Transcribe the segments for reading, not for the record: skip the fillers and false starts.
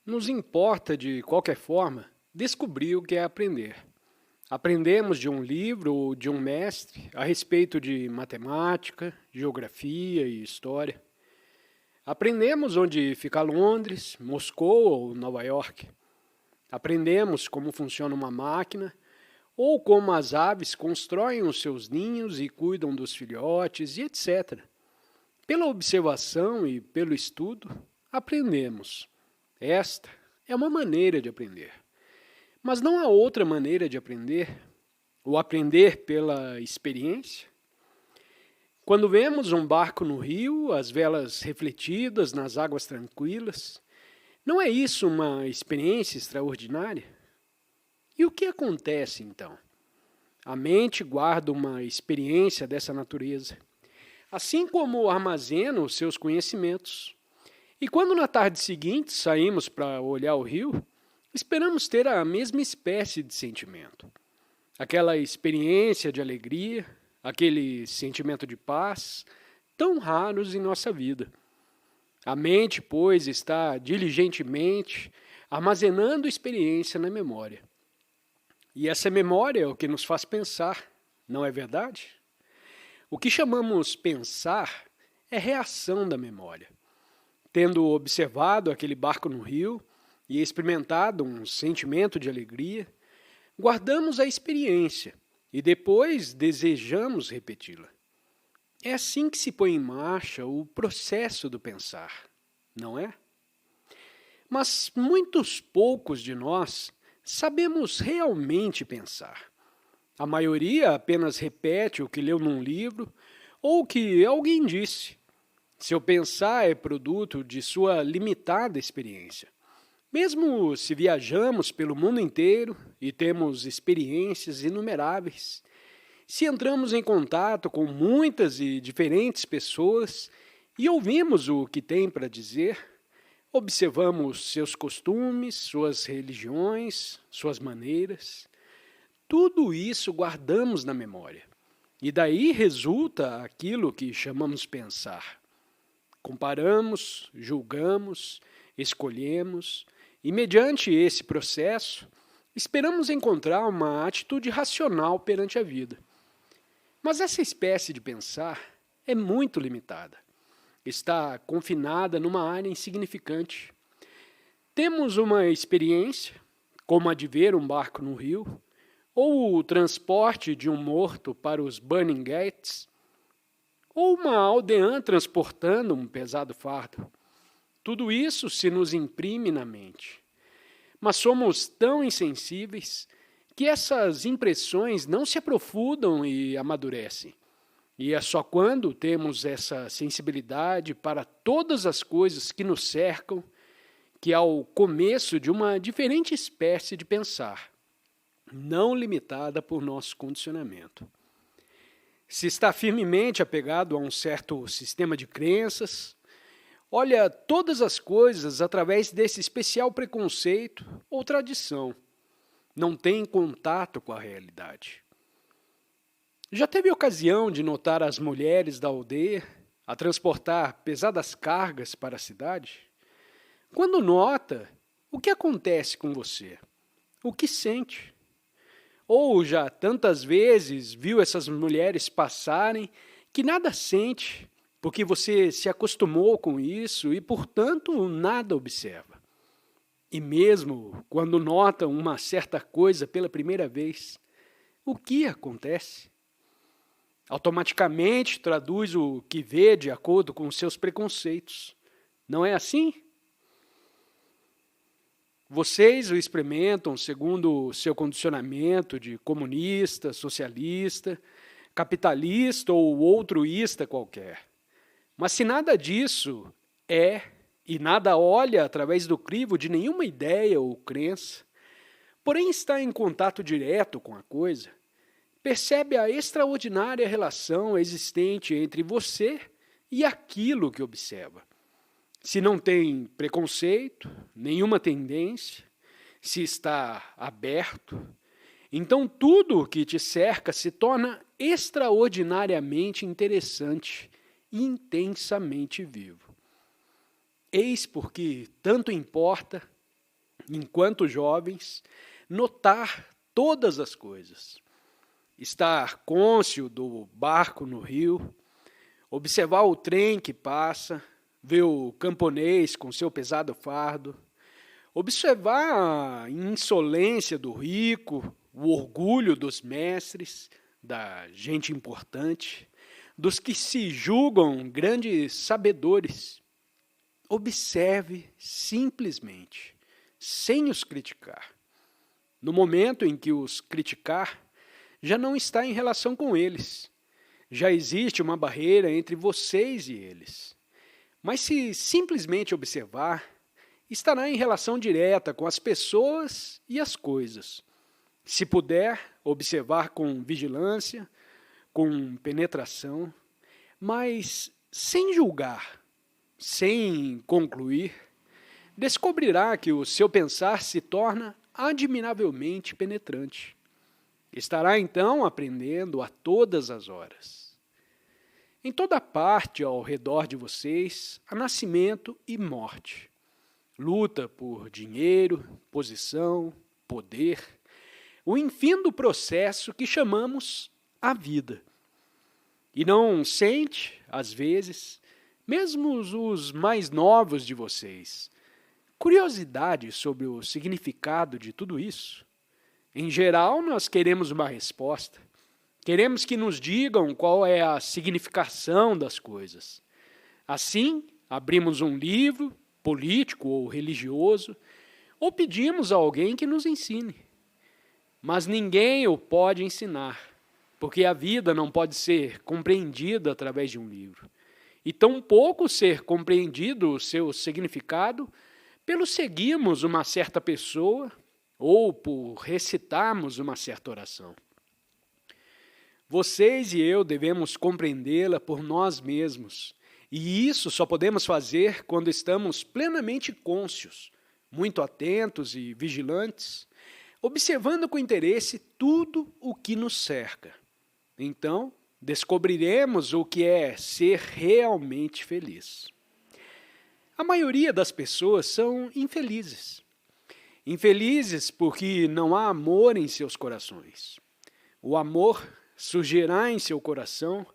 Nos importa, de qualquer forma, descobrir o que é aprender. Aprendemos de um livro ou de um mestre a respeito de matemática, geografia e história. Aprendemos onde fica Londres, Moscou ou Nova York. Aprendemos como funciona uma máquina ou como as aves constroem os seus ninhos e cuidam dos filhotes e etc. Pela observação e pelo estudo, aprendemos. Esta é uma maneira de aprender. Mas não há outra maneira de aprender, o aprender pela experiência. Quando vemos um barco no rio, as velas refletidas nas águas tranquilas, não é isso uma experiência extraordinária? E o que acontece então? A mente guarda uma experiência dessa natureza, assim como armazena os seus conhecimentos. E quando na tarde seguinte saímos para olhar o rio, esperamos ter a mesma espécie de sentimento. Aquela experiência de alegria, aquele sentimento de paz, tão raros em nossa vida. A mente, pois, está diligentemente armazenando experiência na memória. E essa memória é o que nos faz pensar, não é verdade? O que chamamos pensar é reação da memória. Tendo observado aquele barco no rio e experimentado um sentimento de alegria, guardamos a experiência e depois desejamos repeti-la. É assim que se põe em marcha o processo do pensar, não é? Mas muitos poucos de nós sabemos realmente pensar. A maioria apenas repete o que leu num livro ou o que alguém disse. Seu pensar é produto de sua limitada experiência. Mesmo se viajamos pelo mundo inteiro e temos experiências inumeráveis, se entramos em contato com muitas e diferentes pessoas e ouvimos o que têm para dizer, observamos seus costumes, suas religiões, suas maneiras, tudo isso guardamos na memória. E daí resulta aquilo que chamamos pensar. Comparamos, julgamos, escolhemos e, mediante esse processo, esperamos encontrar uma atitude racional perante a vida. Mas essa espécie de pensar é muito limitada. Está confinada numa área insignificante. Temos uma experiência, como a de ver um barco no rio, ou o transporte de um morto para os Burning Gates, ou uma aldeã transportando um pesado fardo. Tudo isso se nos imprime na mente. Mas somos tão insensíveis que essas impressões não se aprofundam e amadurecem. E é só quando temos essa sensibilidade para todas as coisas que nos cercam que há o começo de uma diferente espécie de pensar, não limitada por nosso condicionamento. Se está firmemente apegado a um certo sistema de crenças, olha todas as coisas através desse especial preconceito ou tradição. Não tem contato com a realidade. Já teve ocasião de notar as mulheres da aldeia a transportar pesadas cargas para a cidade? Quando nota, o que acontece com você? O que sente? Ou já tantas vezes viu essas mulheres passarem que nada sente, porque você se acostumou com isso e, portanto, nada observa. E mesmo quando nota uma certa coisa pela primeira vez, o que acontece? Automaticamente traduz o que vê de acordo com seus preconceitos. Não é assim? Vocês o experimentam segundo o seu condicionamento de comunista, socialista, capitalista ou outroísta qualquer. Mas se nada disso é e nada olha através do crivo de nenhuma ideia ou crença, porém está em contato direto com a coisa, percebe a extraordinária relação existente entre você e aquilo que observa. Se não tem preconceito, nenhuma tendência, se está aberto, então tudo o que te cerca se torna extraordinariamente interessante e intensamente vivo. Eis porque tanto importa enquanto jovens, notar todas as coisas. Estar cônscio do barco no rio, observar o trem que passa, ver o camponês com seu pesado fardo, observar a insolência do rico, o orgulho dos mestres, da gente importante, dos que se julgam grandes sabedores. Observe simplesmente, sem os criticar. No momento em que os criticar, já não está em relação com eles. Já existe uma barreira entre vocês e eles. Mas se simplesmente observar, estará em relação direta com as pessoas e as coisas. Se puder, observar com vigilância, com penetração, mas sem julgar, sem concluir, descobrirá que o seu pensar se torna admiravelmente penetrante. Estará então aprendendo a todas as horas. Em toda parte ao redor de vocês há nascimento e morte. Luta por dinheiro, posição, poder, o infindo processo que chamamos a vida. E não sente, às vezes, mesmo os mais novos de vocês, curiosidade sobre o significado de tudo isso? Em geral, nós queremos uma resposta. Queremos que nos digam qual é a significação das coisas. Assim, abrimos um livro, político ou religioso, ou pedimos a alguém que nos ensine. Mas ninguém o pode ensinar, porque a vida não pode ser compreendida através de um livro. E tampouco ser compreendido o seu significado pelo seguirmos uma certa pessoa ou por recitarmos uma certa oração. Vocês e eu devemos compreendê-la por nós mesmos, e isso só podemos fazer quando estamos plenamente cônscios, muito atentos e vigilantes, observando com interesse tudo o que nos cerca. Então, descobriremos o que é ser realmente feliz. A maioria das pessoas são infelizes. Infelizes porque não há amor em seus corações. O amor surgirá em seu coração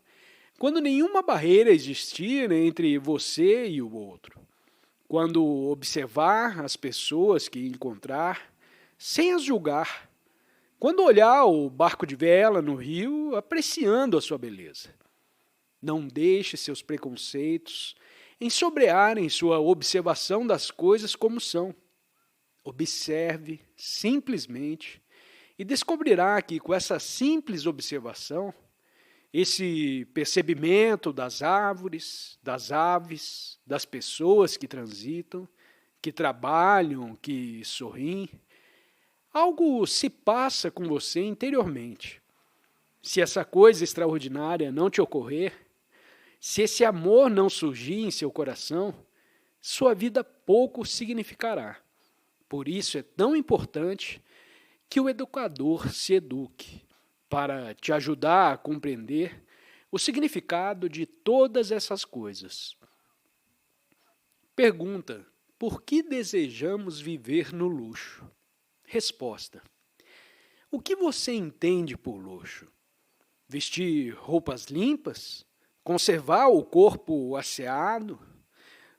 quando nenhuma barreira existir entre você e o outro. Quando observar as pessoas que encontrar, sem as julgar. Quando olhar o barco de vela no rio, apreciando a sua beleza. Não deixe seus preconceitos ensobrearem sua observação das coisas como são. Observe simplesmente e descobrirá que com essa simples observação, esse percebimento das árvores, das aves, das pessoas que transitam, que trabalham, que sorriem, algo se passa com você interiormente. Se essa coisa extraordinária não te ocorrer, se esse amor não surgir em seu coração, sua vida pouco significará. Por isso é tão importante que o educador se eduque, para te ajudar a compreender o significado de todas essas coisas. Pergunta: por que desejamos viver no luxo? Resposta: o que você entende por luxo? Vestir roupas limpas? Conservar o corpo asseado?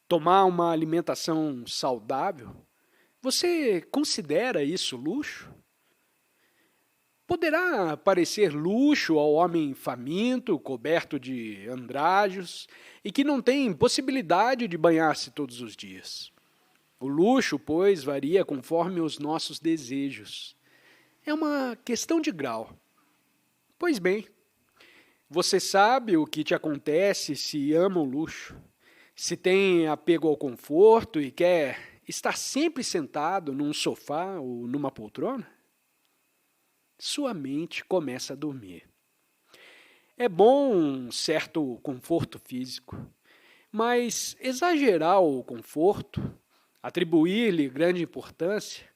Tomar uma alimentação saudável? Você considera isso luxo? Poderá parecer luxo ao homem faminto, coberto de andrajos e que não tem possibilidade de banhar-se todos os dias. O luxo, pois, varia conforme os nossos desejos. É uma questão de grau. Pois bem, você sabe o que te acontece se ama o luxo, se tem apego ao conforto e quer estar sempre sentado num sofá ou numa poltrona? Sua mente começa a dormir. É bom um certo conforto físico, mas exagerar o conforto, atribuir-lhe grande importância,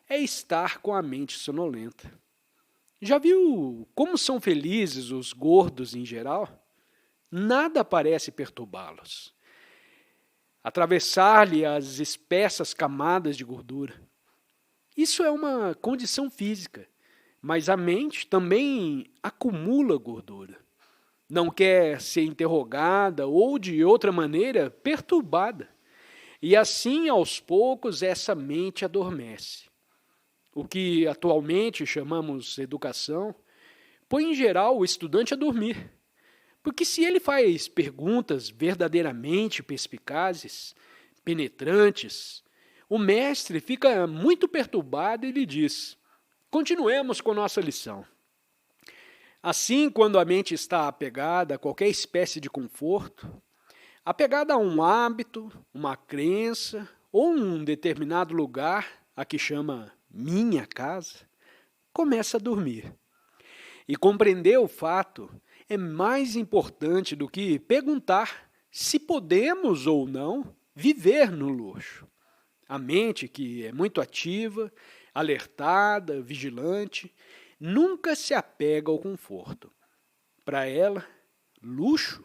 é estar com a mente sonolenta. Já viu como são felizes os gordos em geral? Nada parece perturbá-los. Atravessar-lhe as espessas camadas de gordura. Isso é uma condição física, mas a mente também acumula gordura. Não quer ser interrogada ou, de outra maneira, perturbada. E assim, aos poucos, essa mente adormece. O que atualmente chamamos educação põe, em geral, o estudante a dormir. Porque se ele faz perguntas verdadeiramente perspicazes, penetrantes, o mestre fica muito perturbado e lhe diz: continuemos com nossa lição. Assim, quando a mente está apegada a qualquer espécie de conforto, apegada a um hábito, uma crença ou um determinado lugar, a que chama minha casa, começa a dormir. E compreender o fato é mais importante do que perguntar se podemos ou não viver no luxo. A mente, que é muito ativa, alertada, vigilante, nunca se apega ao conforto. Para ela, luxo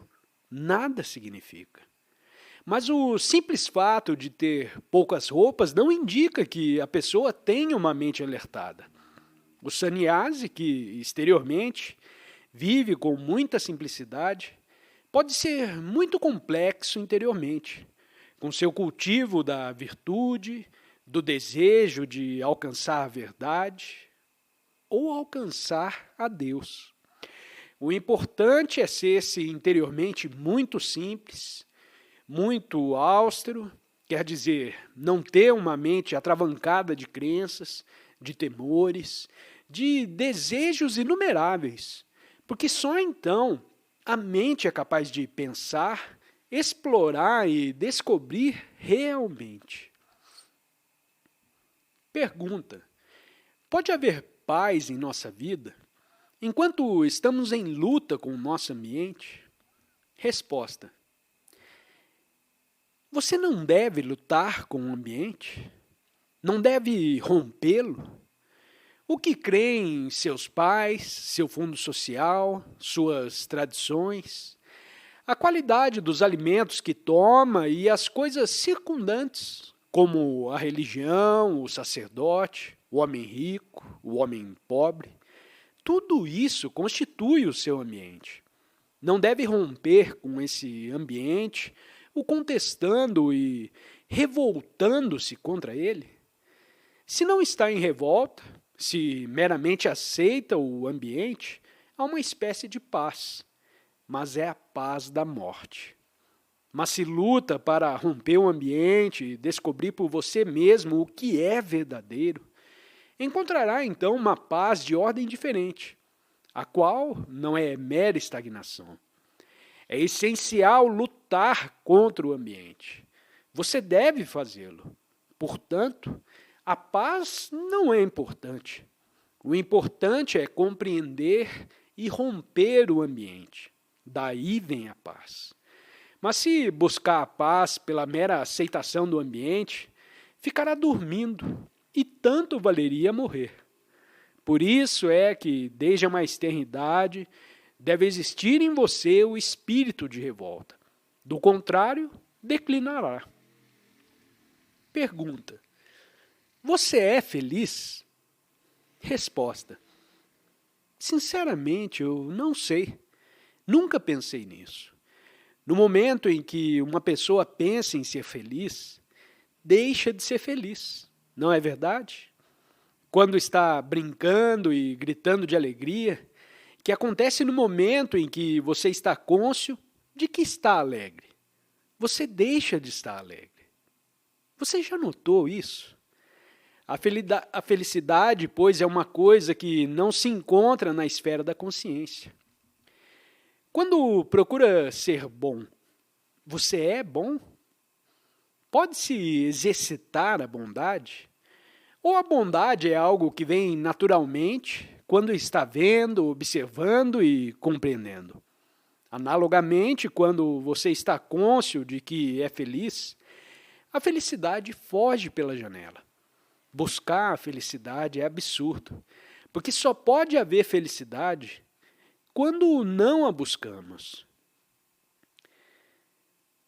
nada significa. Mas o simples fato de ter poucas roupas não indica que a pessoa tenha uma mente alertada. O sannyasi, que exteriormente vive com muita simplicidade, pode ser muito complexo interiormente, com seu cultivo da virtude, do desejo de alcançar a verdade ou alcançar a Deus. O importante é ser-se interiormente muito simples, muito austero, quer dizer, não ter uma mente atravancada de crenças, de temores, de desejos inumeráveis, porque só então a mente é capaz de pensar, explorar e descobrir realmente. Pergunta: pode haver paz em nossa vida enquanto estamos em luta com o nosso ambiente? Resposta: você não deve lutar com o ambiente? Não deve rompê-lo? O que crê em seus pais, seu fundo social, suas tradições, a qualidade dos alimentos que toma e as coisas circundantes, como a religião, o sacerdote, o homem rico, o homem pobre, tudo isso constitui o seu ambiente. Não deve romper com esse ambiente, o contestando e revoltando-se contra ele. Se não está em revolta, se meramente aceita o ambiente, há uma espécie de paz, mas é a paz da morte. Mas se luta para romper o ambiente e descobrir por você mesmo o que é verdadeiro, encontrará então uma paz de ordem diferente, a qual não é mera estagnação. É essencial lutar contra o ambiente. Você deve fazê-lo. Portanto, a paz não é importante. O importante é compreender e romper o ambiente. Daí vem a paz. Mas se buscar a paz pela mera aceitação do ambiente, ficará dormindo e tanto valeria morrer. Por isso é que, desde a mais tenra idade, deve existir em você o espírito de revolta. Do contrário, declinará. Pergunta: você é feliz? Resposta: sinceramente, eu não sei. Nunca pensei nisso. No momento em que uma pessoa pensa em ser feliz, deixa de ser feliz. Não é verdade? Quando está brincando e gritando de alegria, que acontece no momento em que você está cônscio de que está alegre. Você deixa de estar alegre. Você já notou isso? A felicidade, pois, é uma coisa que não se encontra na esfera da consciência. Quando procura ser bom, você é bom? Pode-se exercitar a bondade? Ou a bondade é algo que vem naturalmente quando está vendo, observando e compreendendo? Analogamente, quando você está cônscio de que é feliz, a felicidade foge pela janela. Buscar a felicidade é absurdo, porque só pode haver felicidade quando não a buscamos.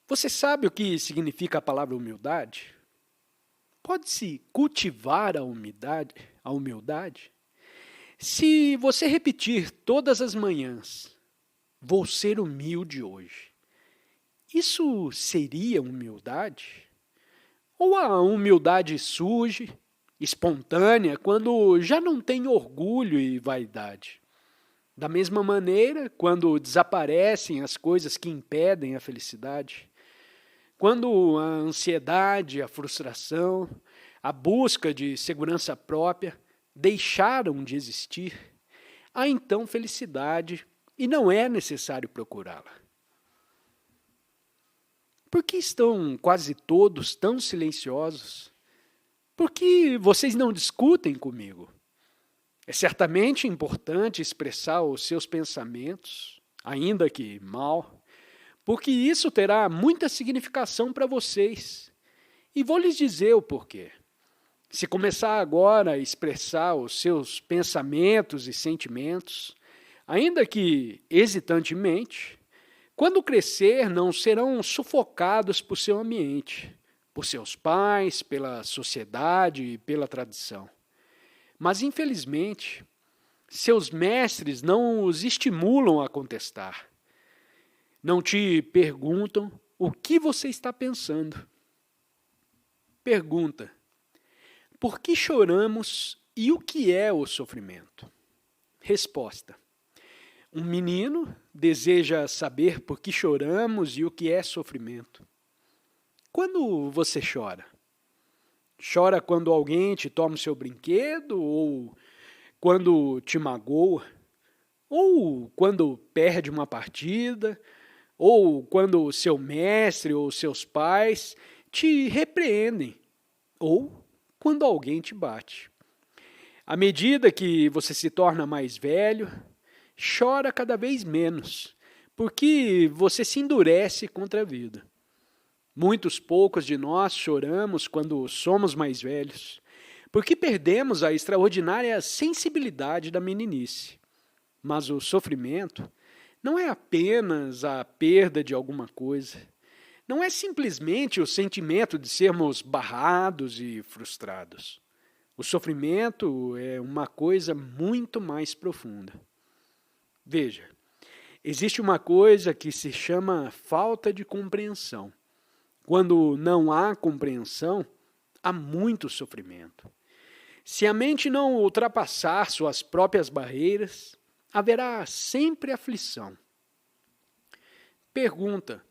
Você sabe o que significa a palavra humildade? Pode-se cultivar a humildade? Se você repetir todas as manhãs, vou ser humilde hoje, isso seria humildade? Ou a humildade surge, espontânea, quando já não tem orgulho e vaidade? Da mesma maneira, quando desaparecem as coisas que impedem a felicidade, quando a ansiedade, a frustração, a busca de segurança própria deixaram de existir, há então felicidade e não é necessário procurá-la. Por que estão quase todos tão silenciosos? Por que vocês não discutem comigo? É certamente importante expressar os seus pensamentos, ainda que mal, porque isso terá muita significação para vocês. E vou lhes dizer o porquê. Se começar agora a expressar os seus pensamentos e sentimentos, ainda que hesitantemente, quando crescer não serão sufocados por seu ambiente, por seus pais, pela sociedade e pela tradição. Mas, infelizmente, seus mestres não os estimulam a contestar. Não te perguntam o que você está pensando. Pergunta: por que choramos e o que é o sofrimento? Resposta: um menino deseja saber por que choramos e o que é sofrimento. Quando você chora? Chora quando alguém te toma o seu brinquedo, ou quando te magoa, ou quando perde uma partida, ou quando seu mestre ou seus pais te repreendem, ou quando alguém te bate. À medida que você se torna mais velho, chora cada vez menos, porque você se endurece contra a vida. Muitos poucos de nós choramos quando somos mais velhos, porque perdemos a extraordinária sensibilidade da meninice. Mas o sofrimento não é apenas a perda de alguma coisa. Não é simplesmente o sentimento de sermos barrados e frustrados. O sofrimento é uma coisa muito mais profunda. Veja, existe uma coisa que se chama falta de compreensão. Quando não há compreensão, há muito sofrimento. Se a mente não ultrapassar suas próprias barreiras, haverá sempre aflição. Pergunta: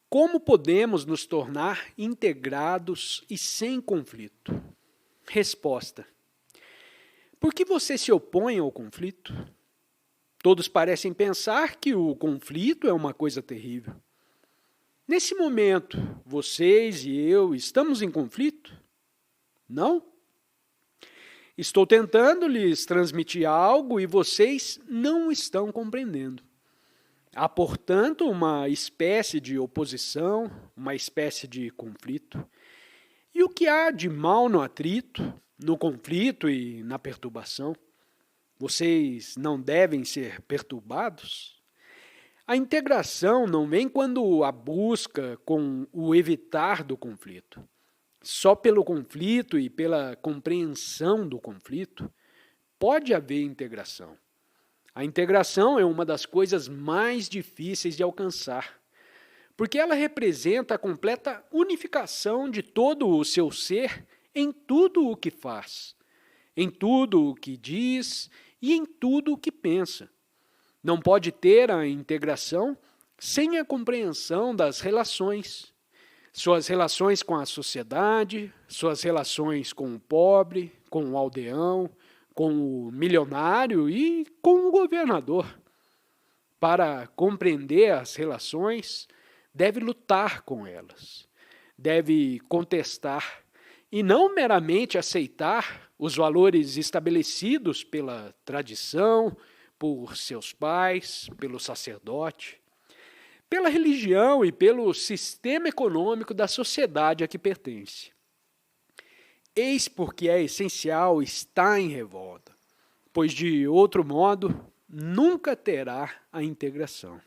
como podemos nos tornar integrados e sem conflito? Resposta: por que você se opõe ao conflito? Todos parecem pensar que o conflito é uma coisa terrível. Nesse momento, vocês e eu estamos em conflito? Não? Estou tentando lhes transmitir algo e vocês não estão compreendendo. Há, portanto, uma espécie de oposição, uma espécie de conflito. E o que há de mal no atrito, no conflito e na perturbação? Vocês não devem ser perturbados? A integração não vem quando a busca com o evitar do conflito. Só pelo conflito e pela compreensão do conflito pode haver integração. A integração é uma das coisas mais difíceis de alcançar, porque ela representa a completa unificação de todo o seu ser em tudo o que faz, em tudo o que diz e em tudo o que pensa. Não pode ter a integração sem a compreensão das relações. Suas relações com a sociedade, suas relações com o pobre, com o aldeão, com o milionário e com o governador. Para compreender as relações, deve lutar com elas, deve contestar e não meramente aceitar os valores estabelecidos pela tradição, por seus pais, pelo sacerdote, pela religião e pelo sistema econômico da sociedade a que pertence. Eis porque é essencial estar em revolta, pois de outro modo nunca terá a integração.